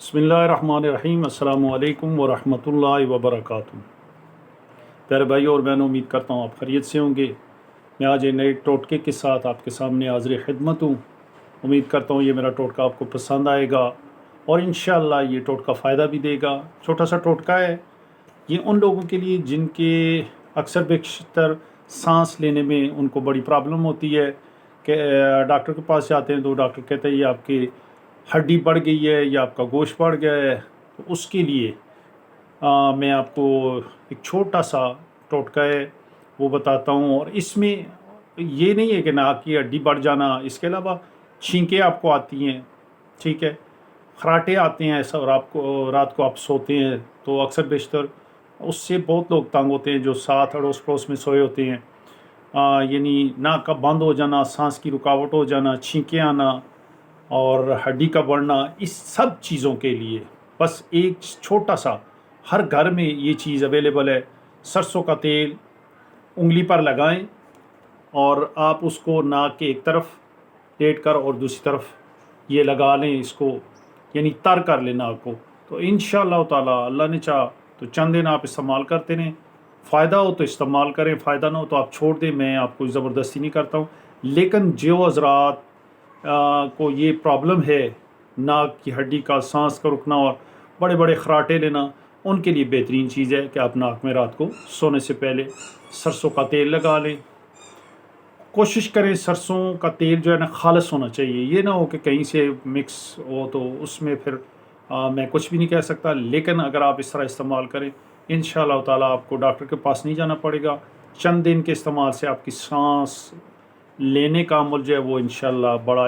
बिस्मिल्लाहिर्रहमानिर्रहीम। अस्सलामु अलैकुम वरहमतुल्लाहि वबरकातुहू। प्यारे भाई और बहनों, उम्मीद करता हूँ आप खैरियत से होंगे। मैं आज एक नए टोटके के साथ आपके सामने हाज़िर खिदमत हूँ। उम्मीद करता हूँ ये मेरा टोटका आपको पसंद आएगा और इंशाअल्लाह ये टोटका फ़ायदा भी देगा। छोटा सा टोटका है ये उन लोगों के लिए जिनके अक्सर बेशतर सांस लेने में उनको बड़ी प्रॉब्लम होती है कि डॉक्टर के पास जाते हैं तो डॉक्टर कहते हैं ये आपकी हड्डी बढ़ गई है या आपका गोश्त बढ़ गया है। तो उसके लिए मैं आपको एक छोटा सा टोटका है वो बताता हूँ। और इसमें ये नहीं है कि नाक की हड्डी बढ़ जाना, इसके अलावा छींकें आपको आती हैं, ठीक है, खराटे आते हैं ऐसा, और आपको रात को आप सोते हैं तो अक्सर बेशतर उससे बहुत लोग तंग होते हैं जो साथ अड़ोस पड़ोस में सोए होते हैं। यानी नाक का बंद हो जाना, सांस की रुकावट हो जाना, छींकें आना और हड्डी का बढ़ना, इस सब चीज़ों के लिए बस एक छोटा सा, हर घर में ये चीज़ अवेलेबल है। सरसों का तेल उंगली पर लगाएं और आप उसको नाक के एक तरफ लेट कर और दूसरी तरफ ये लगा लें, इसको यानी तर कर लें नाक को। तो इंशाअल्लाह ताला अल्लाह ने चाहा तो चंद दिन आप इस्तेमाल करते रहें। फ़ायदा हो तो इस्तेमाल करें, फ़ायदा ना हो तो आप छोड़ दें। मैं आपको ज़बरदस्ती नहीं करता हूँ, लेकिन जो हज़रात को ये प्रॉब्लम है नाक की हड्डी का, सांस का रुकना और बड़े बड़े खराटे लेना, उनके लिए बेहतरीन चीज़ है कि आप नाक में रात को सोने से पहले सरसों का तेल लगा लें। कोशिश करें सरसों का तेल जो है ना खालिस होना चाहिए, ये ना हो कि कहीं से मिक्स हो तो उसमें फिर मैं कुछ भी नहीं कह सकता। लेकिन अगर आप इस तरह इस्तेमाल करें इंशाअल्लाह ताला आपको डॉक्टर के पास नहीं जाना पड़ेगा। चंद दिन के इस्तेमाल से आपकी सांस लेने का अमल जो है वो इंशाअल्लाह बड़ा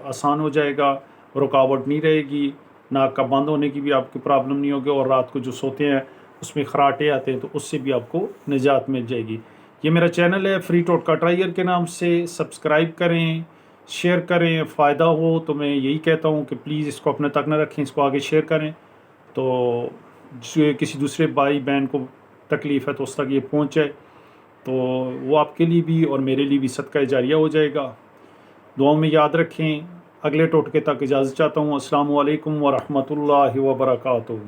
आसान हो जाएगा, रुकावट नहीं रहेगी, नाक का बंद होने की भी आपकी प्रॉब्लम नहीं होगी और रात को जो सोते हैं उसमें खराटे आते हैं तो उससे भी आपको निजात मिल जाएगी। ये मेरा चैनल है फ्री टोटका ट्रायर के नाम से, सब्सक्राइब करें, शेयर करें। फ़ायदा हो तो मैं यही कहता हूँ कि प्लीज़ इसको अपने तक न रखें, इसको आगे शेयर करें तो जो किसी दूसरे भाई बहन को तकलीफ़ है तो उस तक ये पहुँच जाए, तो वो आपके लिए भी और मेरे लिए भी सदका जारिया हो जाएगा। दुआओं में याद रखें। अगले टोटके तक इजाज़त चाहता हूँ। अस्सलामु अलैकुम व रहमतुल्लाहि व बरकातुहू।